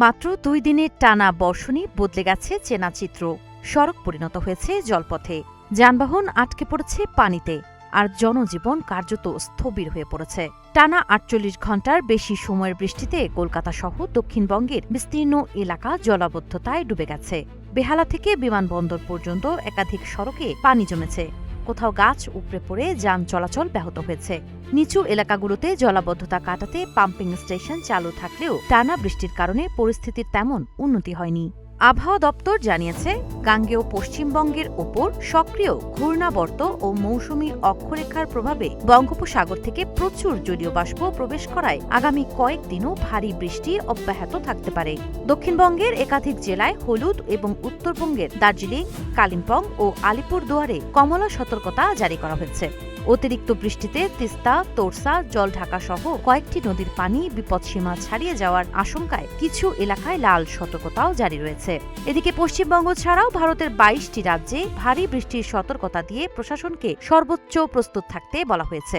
মাত্র ২ দিনের টানা বর্ষণই বদলে গেছে চেনা চিত্র। সড়ক পরিণত হয়েছে জলপথে, যানবাহন আটকে পড়েছে পানিতে, আর জনজীবন কার্যত স্থবির হয়ে পড়েছে। টানা ৪৮ ঘণ্টার বেশি সময়ের বৃষ্টিতে কলকাতা সহ দক্ষিণবঙ্গের বিস্তীর্ণ এলাকা জলাবদ্ধতায় ডুবে গেছে। বেহালা থেকে বিমানবন্দর পর্যন্ত একাধিক সড়কে পানি জমেছে। কোথাও গাছ উপড়ে পড়ে যান চলাচল ব্যাহত হয়েছে। নিচু এলাকাগুলোতে জলাবদ্ধতা কাটাতে পাম্পিং স্টেশন চালু থাকলেও টানা বৃষ্টির কারণে পরিস্থিতির তেমন উন্নতি হয়নি। আবহাওয়া দপ্তর জানিয়েছে, গাঙ্গেয় পশ্চিমবঙ্গের ওপর সক্রিয় ঘূর্ণাবর্ত ও মৌসুমী অক্ষরেখার প্রভাবে বঙ্গোপসাগর থেকে প্রচুর জলীয় বাষ্প প্রবেশ করায় আগামী কয়েকদিনও ভারী বৃষ্টি অব্যাহত থাকতে পারে। দক্ষিণবঙ্গের একাধিক জেলায় হলুদ এবং উত্তরবঙ্গের দার্জিলিং, কালিম্পং ও আলিপুরদুয়ারে কমলা সতর্কতা জারি করা হয়েছে। অতিরিক্ত বৃষ্টিতে তিস্তা, তোরসা, জলঢাকা সহ কয়েকটি নদীর পানি বিপদসীমা ছাড়িয়ে যাওয়ার আশঙ্কায় কিছু এলাকায় লাল সতর্কতাও জারি রয়েছে। এদিকে পশ্চিমবঙ্গ ছাড়াও ভারতের ২২টি রাজ্যে ভারী বৃষ্টির সতর্কতা দিয়ে প্রশাসনকে সর্বোচ্চ প্রস্তুত থাকতে বলা হয়েছে।